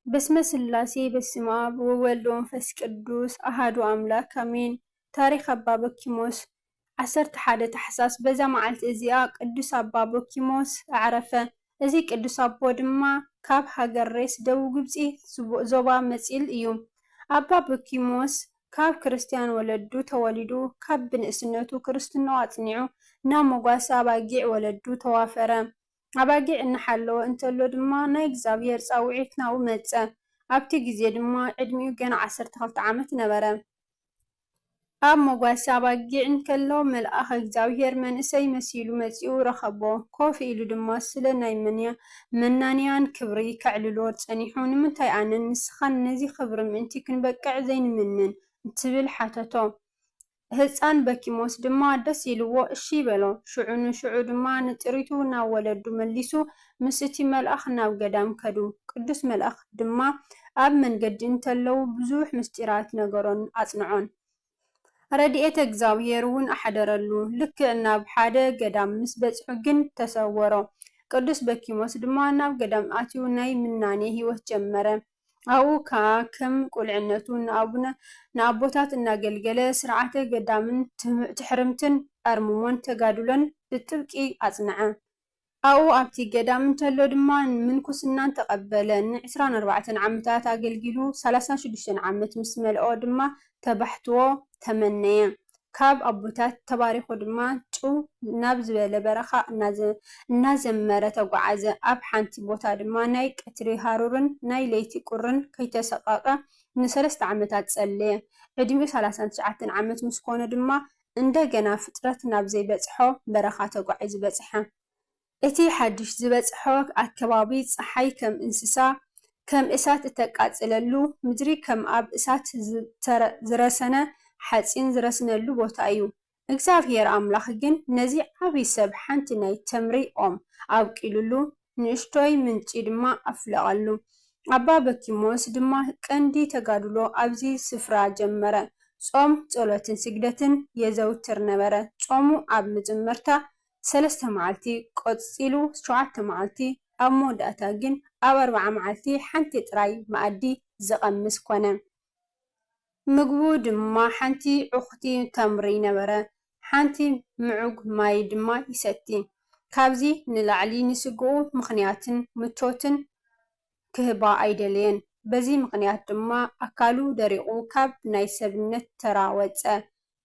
በስመ ስላሴ በስመ አብ ወወልድ ወመንፈስ ቅዱስ አሐዱ አምላክ አሜን። ታሪክ አባ በኪሞስ 11 ታሕሳስ በዛ መዓልቲ እዚኣ ቅዱስ አባ በኪሞስ አዕረፈ። እዚ ቅዱስ አቦ ድማ ካብ ሃገር ሬስ ደቡብ ግብፂ ዞባ መፂል እዩ። አባ በኪሞስ ካብ ክርስቲያን ወለዱ ተወሊዱ ካብ ብንእስነቱ ክርስትናኡ አጽኒዑ ናብ መጓሳ አባጊዕ ወለዱ ተዋፈረ። አባጊዕ እናሓለወ እንተሎ ድማ ናይ እግዚአብሔር ፃውዒት ናብኡ መፀ። ኣብቲ ግዜ ድማ ዕድሚኡ ገና 12 ዓመት ነበረ። ኣብ መጓሳ አባጊዕ እንከሎ መልአኽ እግዚአብሔር መንእሰይ መሲሉ መፂኡ ረኸቦ። ኮፍ ኢሉ ድማ ስለ ናይ መናንያን ክብሪ ከዕልሎ ፀኒሑ ንምንታይ ኣነ ንስኻን ነዚ ክብሪ ምእንቲ ክንበቅዕ ዘይንምንን እንትብል ሓተቶ። ህፃን በኪሞስ ድማ ደስ ኢልዎ እሺ በሎ። ሽዑ ንሽዑ ድማ ንጥሪቱ ናብ ወለዱ መሊሱ ምስ እቲ መልአኽ ናብ ገዳም ከዱ። ቅዱስ መልአኽ ድማ ኣብ መንገዲ እንተለው ብዙሕ ምስጢራት ነገሮን ኣጽንዖን። ረድኤተ እግዚአብሔር እውን ኣሓደረሉ። ልክዕ ናብ ሓደ ገዳም ምስ በጽሑ ግን ተሰወሮ። ቅዱስ በኪሞስ ድማ ናብ ገዳም ኣትዩ ናይ ምናኔ ህይወት ጀመረ። ኣብኡ ከዓ ከም ቁልዕነቱ ንኣቦታት እናገልገለ ስርዓተ ገዳምን ትሕርምትን ኣርምሞን ተጋድሎን ብጥብቂ ኣጽንዐ። ኣብኡ ኣብቲ ገዳም እንተሎ ድማ ምንኩስናን ተቐበለ። ን24 ዓመታት ኣገልጊሉ 36 ዓመት ምስ መልኦ ድማ ተባሕትዎ ተመነየ። ካብ ኣቦታት ተባሪኹ ድማ ጭው ናብ ዝበለ በረኻ እናዘመረ ተጓዓዘ። ኣብ ሓንቲ ቦታ ድማ ናይ ቀትሪ ሃሩርን ናይ ለይቲ ቁርን ከይተሰቀቀ ን3 ዓመታት ጸለየ። ዕድሚኡ 39 ዓመት ምስ ኮነ ድማ እንደገና ፍጥረት ናብ ዘይበጽሖ በረኻ ተጓዒዙ በጽሐ። እቲ ሓድሽ ዝበጽሖ ኣከባቢ ፀሓይ ከም እንስሳ ከም እሳት እተቃጽለሉ፣ ምድሪ ከም ኣብ እሳት ዝረሰነ ሓፂን ዝረስነሉ ቦታ እዩ። እግዚአብሔር ኣምላኽ ግን ነዚ ዓብይ ሰብ ሓንቲ ናይ ተምሪ ኦም ኣብቂሉሉ ንእሽቶይ ምንጪ ድማ ኣፍለቐሉ። ኣባ በኪሞስ ድማ ቀንዲ ተጋድሎ ኣብዚ ስፍራ ጀመረ። ጾም ጸሎትን ስግደትን የዘውትር ነበረ። ጾሙ ኣብ መጀመርታ 3 መዓልቲ ቆፂሉ 7 መዓልቲ ኣብ መወዳእታ ግን ኣብ 40 መዓልቲ ሓንቲ ጥራይ መኣዲ ዝቐምስ ኮነ። ምግቡ ድማ ሓንቲ ዑኽቲ ተምሪ ነበረ። ሓንቲ ምዑግ ማይ ድማ ይሰቲ። ካብዚ ንላዕሊ ንስግኡ ምኽንያትን ምቾትን ክህባ ኣይደለየን። በዚ ምኽንያት ድማ ኣካሉ ደሪቑ ካብ ናይ ሰብነት ተራ ወፀ።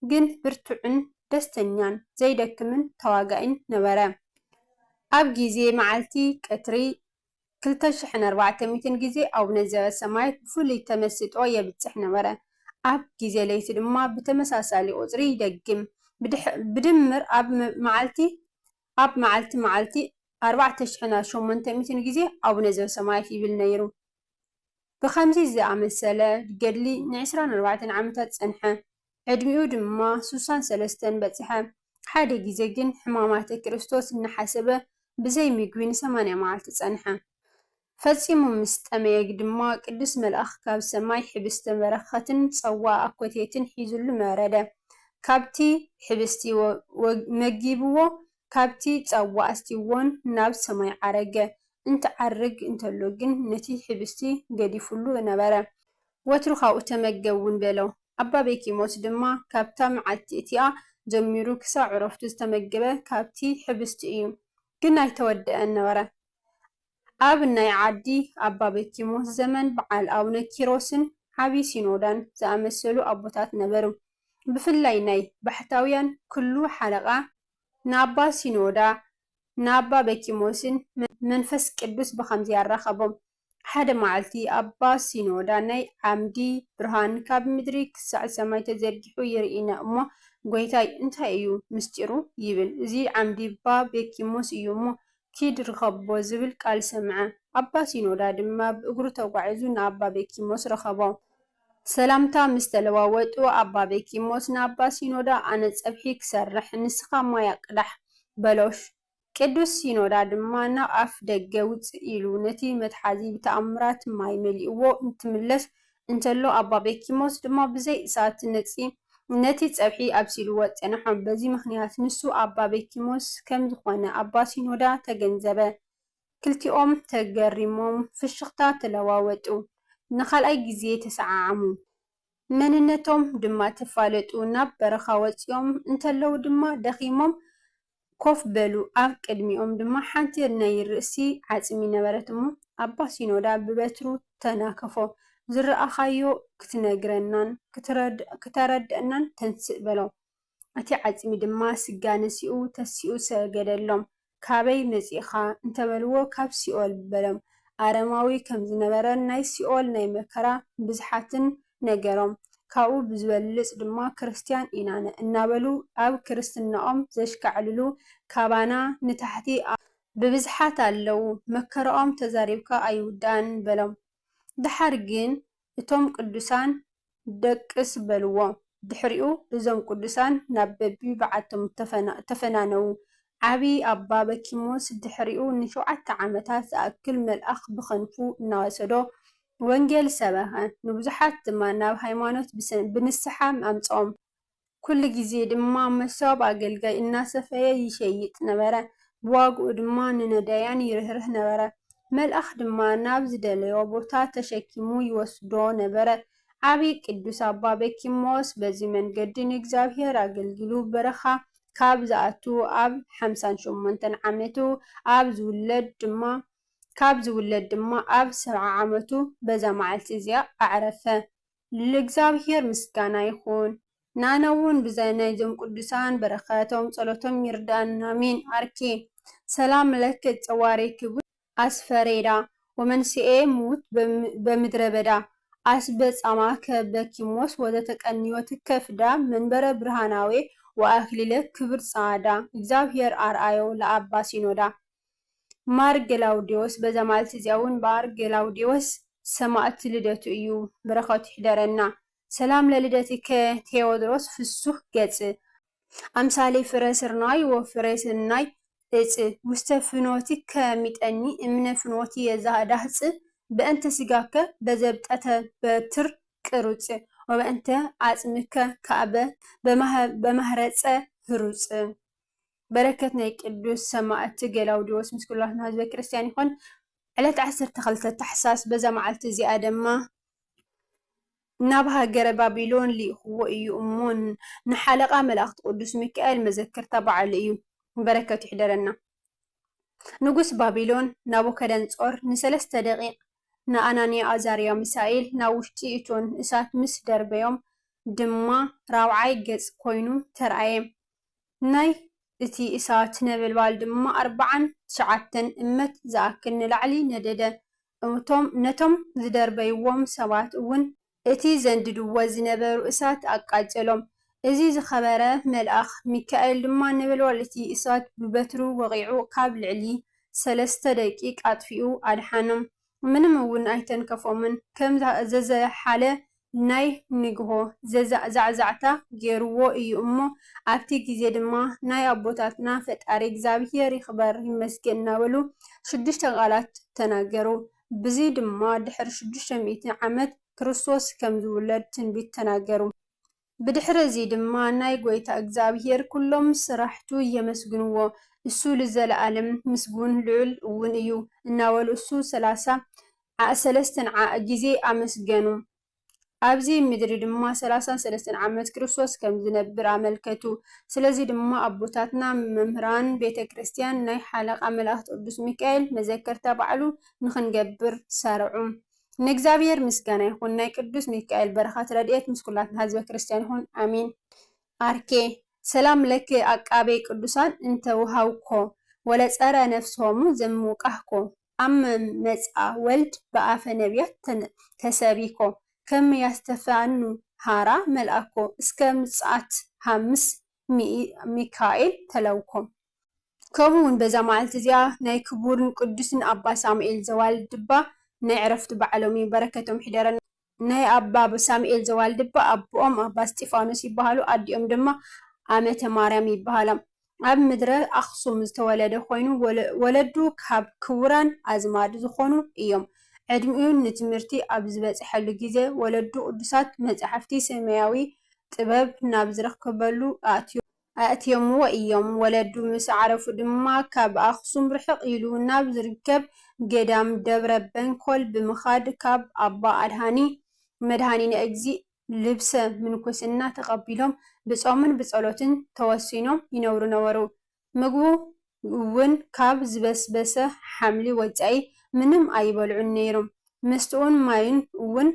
ግን ብርቱዕን ደስተኛን ዘይደክምን ተዋጋኢን ነበረ። ኣብ ግዜ መዓልቲ ቀትሪ 2400 ግዜ ኣቡነ ዘበሰማያት ብፍሉይ ተመስጦ የብፅሕ ነበረ። ኣብ ግዜ ለይቲ ድማ ብተመሳሳሊ ቁፅሪ ይደግም። ብድምር ኣብ መዓልቲ 4800 ግዜ ኣቡነ ዘበሰማያት ይብል ነይሩ። ብከምዚ ዝኣመሰለ ገድሊ ን24 ዓመታት ጸንሐ። ዕድሚኡ ድማ 63 በጽሐ። ሓደ ግዜ ግን ሕማማተ ክርስቶስ እናሓሰበ ብዘይ ምግቢ ን80 መዓልቲ ጸንሐ። ፈጺሙ ምስ ጠመየ ድማ ቅዱስ መልአኽ ካብ ሰማይ ሕብስትን በረኸትን ፀዋእ ኣኮቴትን ሒዙሉ ወረደ። ካብቲ ሕብስቲ መጊብዎ ካብቲ ፀዋእ ኣስቲዎን ናብ ሰማይ ዓረገ። እንትዓርግ እንተሎ ግን ነቲ ሕብስቲ ገዲፉሉ ነበረ። ወትሩ ካብኡ ተመገብ እውን በሎ። ኣባ በኪሞስ ድማ ካብታ መዓልቲ እቲኣ ጀሚሩ ክሳብ ዕረፍቱ ዝተመገበ ካብቲ ሕብስቲ እዩ። ግን ኣይተወድአን ነበረ። ኣብ ናይ ዓዲ ኣባ በኪሞስ ዘመን በዓል ኣቡነ ኪሮስን ዓብይ ሲኖዳን ዝኣመሰሉ ኣቦታት ነበሩ። ብፍላይ ናይ ባሕታውያን ኩሉ ሓለቓ ንኣባ ሲኖዳ ንኣባ በኪሞስን መንፈስ ቅዱስ ብከምዚ ያራኸቦም። ሓደ መዓልቲ ኣባ ሲኖዳ ናይ ዓምዲ ብርሃን ካብ ምድሪ ክሳዕ ሰማይ ተዘርጊሑ ይርኢና እሞ ጎይታይ እንታይ እዩ ምስጢሩ ይብል። እዚ ዓምዲ ኣባ በኪሞስ እዩ እሞ ኪድ ርኸቦ ዝብል ቃል ሰምዐ። ኣባ ሲኖዳ ድማ ብእግሩ ተጓዒዙ ንኣባ በኪሞስ ረኸቦ። ሰላምታ ምስ ተለዋወጡ ኣባ በኪሞስ ንኣባ ሲኖዳ ኣነ ፀብሒ ክሰርሕ ንስኻ ማይ ኣቅዳሕ በሎሽ። ቅዱስ ሲኖዳ ድማ ናብ ኣፍ ደገ ውፅእ ኢሉ ነቲ መትሓዚ ብተኣምራት ማይ መሊእዎ እንትምለስ እንተሎ ኣባ በኪሞስ ድማ ብዘይ እሳት ነቲ ፀብሒ ኣብሲልዎ ፀንሖ። በዚ ምኽንያት ንሱ ኣባ በኪሞስ ከም ዝኾነ ኣባ ሲኖዳ ተገንዘበ። ክልቲኦም ተገሪሞም ፍሽኽታ ተለዋወጡ፣ ንኻልኣይ ግዜ ተሰዓዓሙ፣ መንነቶም ድማ ተፋለጡ። ናብ በረኻ ወፂኦም እንተለዉ ድማ ደኺሞም ኮፍ በሉ። ኣብ ቅድሚኦም ድማ ሓንቲ ናይ ርእሲ ዓፅሚ ነበረት እሞ ኣባ ሲኖዳ ብበትሩ ተናከፎ። ዝረኣኻዮ ክትነግረናን ክተረድአናን ተንስእ በሎ። እቲ ዓፅሚ ድማ ስጋ ነሲኡ ተሲኡ ሰገደሎም። ካበይ መፂኻ እንተበልዎ ካብ ሲኦል በሎም። ኣረማዊ ከም ዝነበረን ናይ ሲኦል ናይ መከራ ብዝሓትን ነገሮም። ካብኡ ብዝበልፅ ድማ ክርስቲያን ኢና እናበሉ ኣብ ክርስትናኦም ዘሽካዕልሉ ካባና ንታሕቲ ብብዝሓት ኣለዉ። መከረኦም ተዛሪብካ ኣይውዳእን በሎም። ድሓር ግን እቶም ቅዱሳን ደቅስ በልዎ። ድሕሪኡ እዞም ቅዱሳን ናብ በቢ በዓቶም ተፈናነዉ። ዓብይ ኣባ በኪሞስ ድሕሪኡ ን7 ዓመታት ዝኣክል መልኣኽ ብክንፉ እናወሰዶ ወንጌል ሰበኸ። ንብዙሓት ድማ ናብ ሃይማኖት ብንስሓ ኣምፅኦም። ኩሉ ግዜ ድማ መሶብ ኣገልጋይ እናሰፈየ ይሸይጥ ነበረ። ብዋግኡ ድማ ንነዳያን ይርህርህ ነበረ። መልኣኽ ድማ ናብ ዝደለዮ ቦታ ተሸኪሙ ይወስዶ ነበረ። ዓብይ ቅዱስ ኣባ በኪሞስ በዚ መንገዲ ንእግዚኣብሔር ኣገልጊሉ በረኻ ካብ ዝኣቱ ኣብ 58 ዓመቱ ካብ ዝውለድ ድማ ኣብ 70 ዓመቱ በዛ መዓልቲ እዚኣ ኣዕረፈ። ለእግዚኣብሔር ምስጋና ይኹን። ናነ እውን ብናይዞም ቅዱሳን በረኸቶም ጸሎቶም ይርዳእና አሜን። አርኬ ሰላም ለከ ጸዋሬ ክቡር አስፈሬዳ ወመንስኤ ሙት በምድረ በዳ አስበጻማከ በኪሞስ ወዘተቀንዮት ከፍዳ መንበረ ብርሃናዊ ወአክሊለ ክብር ጻዳ እግዚአብሔር አርአዮ ለአባ ሲኖዳ ማር ገላውዲዮስ በዛ ማለት እዚያውን ባር ገላውዲዮስ ሰማዕት ልደቱ እዩ። በረኸቱ ይሕደረና። ሰላም ለልደትከ ቴዎድሮስ ፍሱህ ገጽ አምሳሌ ፍረ ስርናይ ወፍረ ስርናይ እጽ ውስተ ፍኖትከ ሚጠኒ እምነ ፍኖቲ የዛዳህጽ በእንተ ስጋከ በዘብጠተ በትር ቅሩጽ ወበእንተ አጽምከ ከአበ በማህረጸ ህሩጽ። በረከት ናይ ቅዱስ ሰማዕቲ ገላውዲዮስ ምስ ኩላትና ህዝበ ክርስቲያን ይኹን። ዕለት 12 ታሕሳስ በዛ መዓልቲ እዚኣ ድማ ናብ ሃገረ ባቢሎን ሊኢኽዎ እዩ እሞ ንሓለቓ መላእኽቲ ቅዱስ ሚካኤል መዘከርታ በዓል እዩ። በረከቱ ይሕደረና። ንጉስ ባቢሎን ናቡከደንጾር ን3 ደቂቕ ንኣናንያ ኣዛርያ ሚሳኤል ናብ ውሽጢ እቶን እሳት ምስ ደርበዮም ድማ 4ይ ገጽ ኮይኑ ተርኣየ። ናይ እቲ እሳት ነበልባል ድማ 49 እመት ዝኣክል ንላዕሊ ነደደ። ነቶም ዝደርበይዎም ሰባት እውን እቲ ዘንድድዎ ዝነበሩ እሳት ኣቃጨሎም። እዚ ዝኸበረ መልኣኽ ሚካኤል ድማ ነበልባል እቲ እሳት ብበትሩ ወቂዑ ካብ ልዕሊ 3 ደቂቕ ኣጥፊኡ ኣድሓኖም። ምንም እውን ኣይተንከፎምን። ከም ዘዘሓለ ናይ ንግሆ ዛዕዛዕታ ገይርዎ እዩ እሞ ኣብቲ ግዜ ድማ ናይ ኣቦታትና ፈጣሪ እግዚአብሔር ይኽበር ይመስገን እናበሉ 6 ቃላት ተናገሩ። ብዚ ድማ ድሕሪ 600 ዓመት ክርስቶስ ከም ዝውለድ ትንቢት ተናገሩ። ብድሕሪ እዚ ድማ ናይ ጎይታ እግዚአብሔር ኩሎም ስራሕቱ የመስግንዎ እሱ ለዘለዓለም ምስጉን ልዑል እውን እዩ እናበሉ እሱ 33 ግዜ ኣመስገኑ። ኣብዚ ምድሪ ድማ 33 ዓመት ክርስቶስ ከም ዝነብር ኣመልከቱ። ስለዚ ድማ ኣቦታትና መምህራን ቤተ ክርስቲያን ናይ ሓለቓ መላእኽቲ ቅዱስ ሚካኤል መዘከርታ በዓሉ ንኽንገብር ሰርዑ። ንእግዚአብሔር ምስጋና ይኹን። ናይ ቅዱስ ሚካኤል በረኻት ረድኤት ምስ ኩላትና ህዝበ ክርስቲያን ይኹን አሜን። አርኬ ሰላም ለክ አቃቤ ቅዱሳን እንተ ውሃውኮ ወለጸረ ነፍሶሙ ዘምውቃህኮ አመ መጻ ወልድ በአፈ ነቢያት ተሰቢኮ ከም ያስተፋኑ ሃራ መልአኮ እስከ ምጽአት ሃምስ ሚካኤል ተለውኮ። ከምኡውን በዛ መዓልቲ እዚኣ ናይ ክቡርን ቅዱስን ኣባ ሳሙኤል ዘዋልድባ ናይ ዕረፍቲ በዓሎም እዩ። በረከቶም ይሕደረና። ናይ ኣባ ሳሙኤል ዘዋልድባ ኣቦኦም ኣባ እስጢፋኖስ ይበሃሉ። ኣዲኦም ድማ ኣመተ ማርያም ይበሃላ። ኣብ ምድረ ኣክሱም ዝተወለደ ኮይኑ ወለዱ ካብ ክቡራን ኣዝማድ ዝኾኑ እዮም። ዕድሚኡ ንትምህርቲ ኣብ ዝበፅሐሉ ግዜ ወለዱ ቅዱሳት መጻሕፍቲ ሰማያዊ ጥበብ ናብ ዝረከበሉ ኣትዮ ኣእትዮምዎ እዮም። ወለዱ ምስ ዓረፉ ድማ ካብ ኣክሱም ርሕቕ ኢሉ ናብ ዝርከብ ገዳም ደብረ በንኮል ብምኻድ ካብ ኣባ ኣድሃኒ መድሃኒነ እግዚእ ልብሰ ምንኩስና ተቐቢሎም ብጾምን ብጸሎትን ተወሲኖም ይነብሩ ነበሩ። ምግቡ እውን ካብ ዝበስበሰ ሓምሊ ወጻኢ ምንም ኣይበልዑን ነይሮም። መስተኡን ማይን እውን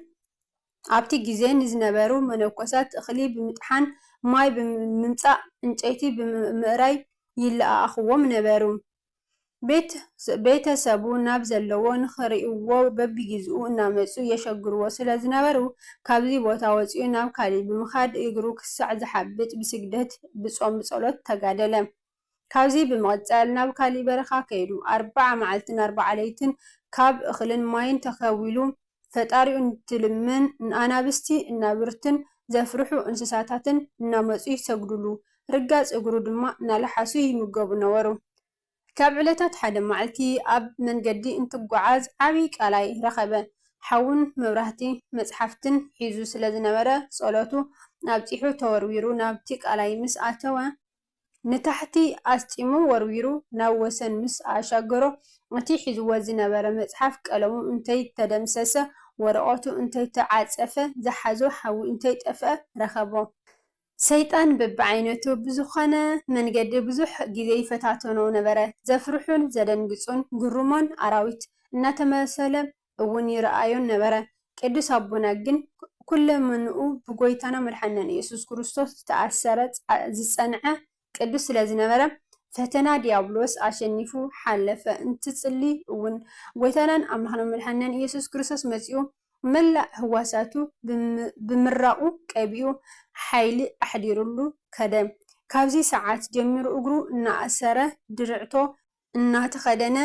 ኣብቲ ግዜ ንዝነበሩ መነኮሳት እኽሊ ብምጥሓን ማይ ብምምጻእ ዕንጨይቲ ብምእራይ ይለኣኽዎም ነበሩ። ቤተሰቡ ናብ ዘለዎ ንኽሪእዎ በቢግዝኡ እናመፁ የሸግርዎ ስለ ዝነበሩ ካብዚ ቦታ ወፂኡ ናብ ካሊእ ብምኻድ እግሩ ክሳዕ ዝሓብጥ ብስግደት ብጾም ብጸሎት ተጋደለ። ካብዚ ብምቕጻል ናብ ካሊእ በረኻ ከይዱ 40 መዓልትን 40 ለይትን ካብ እኽልን ማይን ተኸዊሉ ፈጣሪኡ እንትልምን ኣናብስቲ እናብርትን ዘፍርሑ እንስሳታትን እናመፁ ይሰግድሉ፣ ርጋፅ እግሩ ድማ እናለሓሱ ይምገቡ ነበሩ። ካብ ዕለታት ሓደ መዓልቲ ኣብ መንገዲ እንትጓዓዝ ዓብይ ቃላይ ረኸበ። ሓውን መብራህቲ መጽሓፍትን ሒዙ ስለ ዝነበረ ጸሎቱ ኣብፂሑ ተወርዊሩ ናብቲ ቃላይ ምስ ኣተወ ንታሕቲ ኣስጢሙ ወርዊሩ ናብ ወሰን ምስ ኣሻገሮ እቲ ሒዝዎ ዝነበረ መጽሓፍ ቀለሙ እንተይ ተደምሰሰ ወረቐቱ እንተይ ተዓፀፈ ዝሓዞ ሓዊ እንተይ ጠፍአ ረኸቦ። ሰይጣን በብዓይነቱ ብዝኾነ መንገዲ ብዙሕ ግዜ ይፈታተኖ ነበረ። ዘፍርሑን ዘደንግጹን ግሩሞን ኣራዊት እናተመሰለ እውን ይረኣዮን ነበረ። ቅዱስ ኣቦና ግን ኩለመንኡ ብጎይታና መድሓኒና ኢየሱስ ክርስቶስ ዝተኣሰረ ዝጸንዐ ቅዱስ ስለ ዝነበረ ፈተና ዲያብሎስ ኣሸኒፉ ሓለፈ። እንትጽሊ እውን ጎይታናን ኣምላኽና መድሓኒና ኢየሱስ ክርስቶስ መጺኡ መላእ ህዋሳቱ ብምራቑ ቀቢኡ ሓይሊ ኣሕዲሩሉ ከደ። ካብዚ ሰዓት ጀሚሩ እግሩ እናኣሰረ ድርዕቶ እናተኸደነ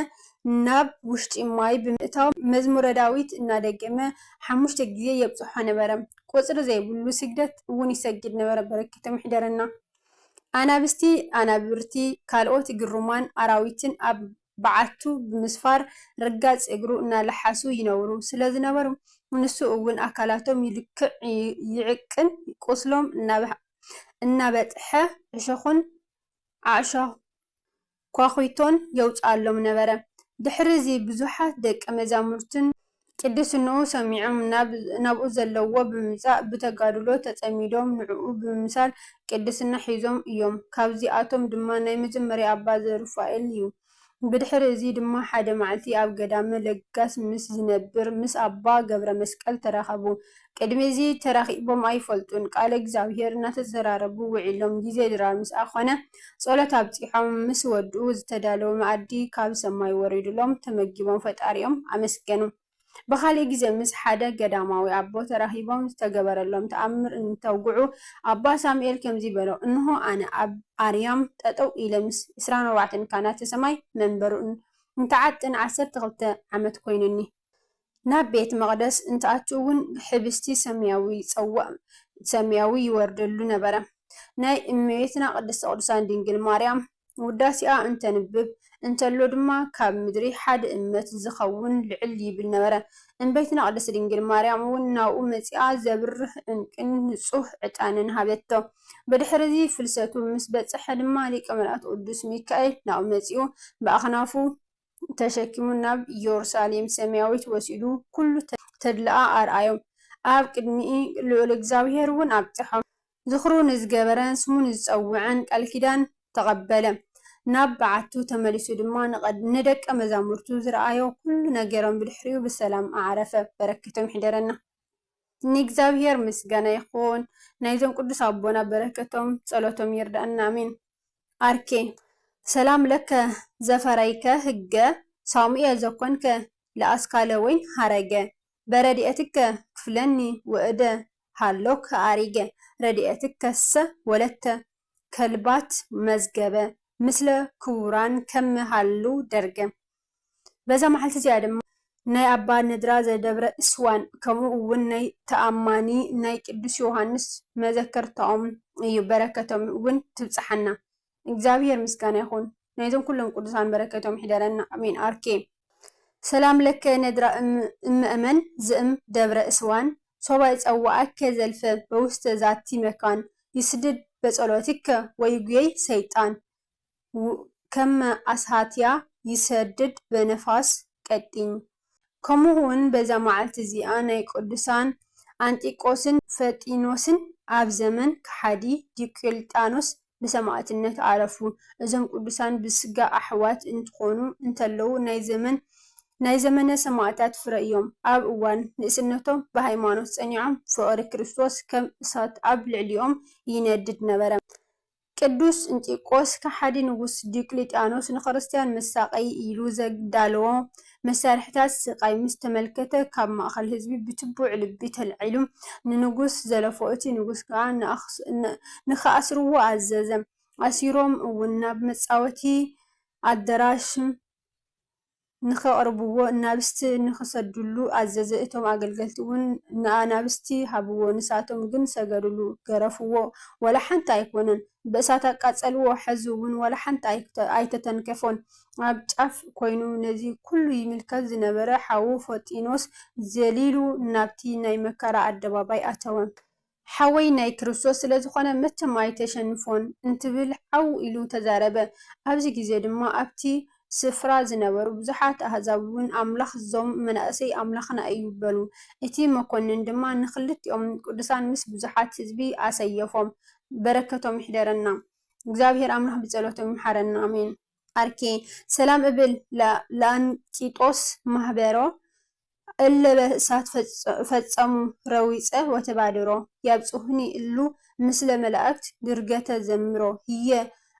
ናብ ውሽጢ ማይ ብምእታው መዝሙረ ዳዊት እናደገመ 5 ግዜ የብፅሖ ነበረ። ቁፅሪ ዘይብሉ ስግደት እውን ይሰግድ ነበረ። በረከቶም ይሕደረና። ኣናብስቲ ኣናብርቲ ካልኦት ግሩማን ኣራዊትን ኣብ በዓቱ ብምስፋር ርጋፅ እግሩ እናለሓሱ ይነብሩ ስለ ዝነበሩ ንሱ እውን ኣካላቶም ይልክዕ ይዕቅን ቁስሎም እናበጥሐ ዕሾኹን ኳኺቶን የውፅኣሎም ነበረ። ድሕሪዚ ብዙሓት ደቀ መዛሙርትን ቅድስንኡ ሰሚዖም ናብኡ ዘለዎ ብምምጻእ ብተጋድሎ ተጸሚዶም ንዕኡ ብምምሳል ቅድስና ሒዞም እዮም። ካብዚኣቶም ድማ ናይ መጀመርያ ኣባ ዘሩፋኤል እዩ። ብድሕሪ እዚ ድማ ሓደ መዓልቲ ኣብ ገዳመ ለጋስ ምስ ዝነብር ምስ ኣባ ገብረ መስቀል ተራኸቡ። ቅድሚ እዚ ተራኺቦም ኣይፈልጡን። ቃለ እግዚኣብሔር እናተዘራረቡ ውዒሎም ግዜ ድራር ምስ ኣኾነ ጸሎት ኣብፂሖም ምስ ወድኡ ዝተዳለወ መኣዲ ካብ ሰማይ ወሪዱሎም ተመጊቦም ፈጣሪኦም ኣመስገኑ። ብኻሊእ ግዜ ምስ ሓደ ገዳማዊ ኣቦ ተራኺቦም ዝተገበረሎም ተኣምር እንተውግዑ ኣባ ሳሙኤል ከምዚ በሎ፣ እንሆ ኣነ ኣብ ኣርያም ጠጠው ኢለ ምስ 24 ካህናተ ሰማይ መንበሩ እንተዓጥን 12 ዓመት ኮይኑኒ። ናብ ቤት መቕደስ እንተኣቱ እውን ሕብስቲ ሰማያዊ ይወርደሉ ነበረ። ናይ እመቤትና ቅድስተ ቅዱሳን ድንግል ማርያም ውዳሴኣ እንተንብብ እንተሎ ድማ ካብ ምድሪ ሓደ እመት ዝኸውን ልዕል ይብል ነበረ። እመቤትና ቅድስቲ ድንግል ማርያም እውን ናብኡ መፂኣ ዘብርህ ዕንቅን ንጹህ ዕጣንን ሃበቶ። ብድሕሪ ፍልሰቱ ምስ በጽሐ ድማ ሊቀ መላእክት ቅዱስ ሚካኤል ናብኡ መፂኡ ብኣኽናፉ ተሸኪሙ ናብ ኢየሩሳሌም ሰማያዊት ወሲዱ ኩሉ ተድልኣ ኣርኣዮም። ኣብ ቅድሚኢ ልዑል እግዚአብሔር እውን ኣብፅሖም። ዝኽሩ ንዝገበረን ስሙ ንዝፀውዐን ቃል ኪዳን ተቐበለ። ናብ በዓቱ ተመሊሱ ድማ ንደቀ መዛሙርቱ ዝረኣዮ ኩሉ ነገሮም ብድሕሪኡ ብሰላም ኣዕረፈ። በረከቶም ይሕደረና። ንእግዚአብሔር ምስጋና ይኹን። ናይዞም ቅዱስ ኣቦና በረከቶም ጸሎቶም ይርዳእና አሜን። አርኬ ሰላም ለከ ዘፈራይከ ህገ ሳሙኤል ዘኮንከ ለአስካለ ወይን ሃረገ በረድኤትከ ክፍለኒ ወእደ ሃሎክ አሪገ ረድኤትከሰ ወለተ ከልባት መዝገበ ምስለ ክቡራን ከመሃሉ ደርገ። በዛ መዓልቲ እዚኣ ድማ ናይ ኣባ ነድራ ዘደብረ እስዋን ከምኡ እውን ናይ ተኣማኒ ናይ ቅዱስ ዮሃንስ መዘከርታኦም እዩ። በረከቶም እውን ትብፅሓና። እግዚአብሔር ምስጋና ይኹን። ናይዞም ኩሎም ቅዱሳን በረከቶም ይሕደረና አሜን። አርኬ ሰላም ለከ ነድራ እምእመን ዝእም ደብረ እስዋን ሶባ ይፀዋዐከ ዘልፈ በውስተ ዛቲ መካን ይስድድ በጸሎትከ ወይጉየይ ሰይጣን ከመ አስሃትያ ይሰድድ በነፋስ ቀጢን። ከምኡውን በዛ መዓልቲ እዚኣ ናይ ቅዱሳን አንጢቆስን ፈጢኖስን ኣብ ዘመን ከሓዲ ዲዮቅልጥያኖስ ብሰማዕትነት ዓረፉ። እዞም ቅዱሳን ብስጋ ኣሕዋት እንትኾኑ እንተለዉ ናይ ዘመነ ሰማዕታት ፍረ እዮም። ኣብ እዋን ንእስነቶም ብሃይማኖት ጸኒዖም ፍቕሪ ክርስቶስ ከም እሳት ኣብ ልዕሊኦም ይነድድ ነበረ። ቅዱስ እንጢቆስ ከሓዲ ንጉስ ዲዮቅልጥያኖስ ንክርስቲያን መሳቀይ ኢሉ ዘዳለዎ መሳርሕታት ስቃይ ምስ ተመልከተ ካብ ማእኸል ህዝቢ ብትቡዕ ልቢ ተልዒሉ ንንጉስ ዘለፎ። እቲ ንጉስ ከዓ ንከኣስርዎ ኣዘዘ። ኣሲሮም እውን ናብ መጻወቲ ኣዳራሽ ንኸቅርብዎ ኣናብስቲ ንክሰድሉ ኣዘዘ። እቶም ኣገልገልቲ እውን ንኣናብስቲ ሃብዎ፣ ንሳቶም ግን ሰገድሉ። ገረፍዎ፣ ወላ ሓንቲ ኣይኮነን። ብእሳት ኣቃጸልዎ። ሕዚ እውን ወላ ሓንቲ ኣይተተንከፎን። ኣብ ጫፍ ኮይኑ ነዚ ኩሉ ይምልከት ዝነበረ ሓዉ ፈጢኖስ ዘሊሉ ናብቲ ናይ መከራ ኣደባባይ ኣተወ። ሓወይ ናይ ክርስቶስ ስለዝኾነ መቸም ኣይተሸንፎን እንትብል ዓው ኢሉ ተዛረበ። ኣብዚ ግዜ ድማ ኣብቲ ስፍራ ዝነበሩ ብዙሓት ኣህዛብ እውን ኣምላኽ እዞም መናእሰይ ኣምላኽና እዩ በሉ። እቲ መኮንን ድማ ንክልቲኦም ቅዱሳን ምስ ብዙሓት ህዝቢ ኣሰየፎም። በረከቶም ይሕደረና። እግዚአብሔር ኣምላኽ ብጸሎቶም ይምሓረና አሜን። አርኬ ሰላም እብል ለአንጢጦስ ማህበሮ እለ በእሳት ፈጸሙ ረዊፀ ወተባድሮ ያብጽሁኒ እሉ ምስለ መላእክት ድርገተ ዘምሮ ህየ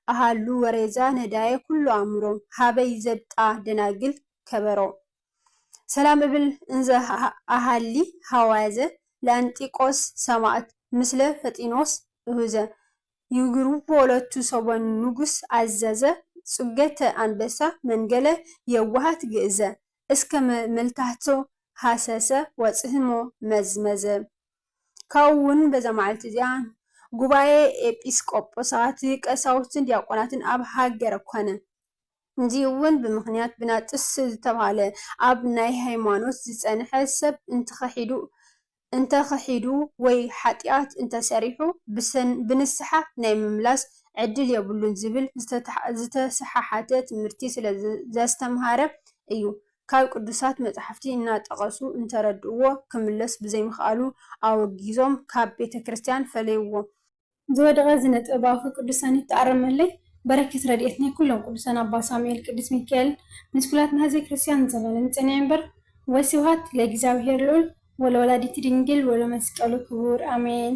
ኣሃሉ ወሬዛ ነዳየ ኩሉ አእምሮ ሃበይ ዘብጣ ደናግል ከበሮ። ሰላም እብል እንዘ ኣሃሊ ሃዋዘ ለአንጢቆስ ሰማዕት ምስለ ፈጢኖስ እሁዘ ይግሩብ ወለቱ ሰቦን ንጉስ አዘዘ ጽገተ አንበሳ መንገለ የዋሃት ግእዘ እስከ መልታህቶ ሃሰሰ ወጽህሞ መዝመዘ። ካውን በዛ መዓልቲ እዚኣ ጉባኤ ኤጲስቆጶሳት ቀሳውስትን ዲያቆናትን ኣብ ሃገረ ኮነ። እዚ እውን ብምክንያት ብናጥስ ዝተባሃለ ኣብ ናይ ሃይማኖት ዝጸንሐ ሰብ እንተኸሒዱ ወይ ሓጢኣት እንተሰሪሑ ብንስሓ ናይ ምምላስ ዕድል የብሉን ዝብል ዝተሰሓሓተ ትምህርቲ ስለ ዘስተምሃረ እዩ። ካብ ቅዱሳት መጻሕፍቲ እናጠቐሱ እንተረድእዎ ክምለስ ብዘይምኽኣሉ ኣወጊዞም ካብ ቤተ ክርስቲያን ፈለይዎ። ዝወደቐ ዝነጥበ ኣፉ ቅዱሳን ይተኣረመለይ። በረከት ረድኤት ናይ ኩሎም ቅዱሳን ኣባ ሳሙኤል፣ ቅዱስ ሚካኤል ምስ ኩላትና ህዝበ ክርስቲያን ዘበለን ጸንዐ እምበር። ወስብሐት ለእግዚአብሔር ልዑል ወለወላዲቱ ድንግል ወለመስቀሉ ክቡር አሜን።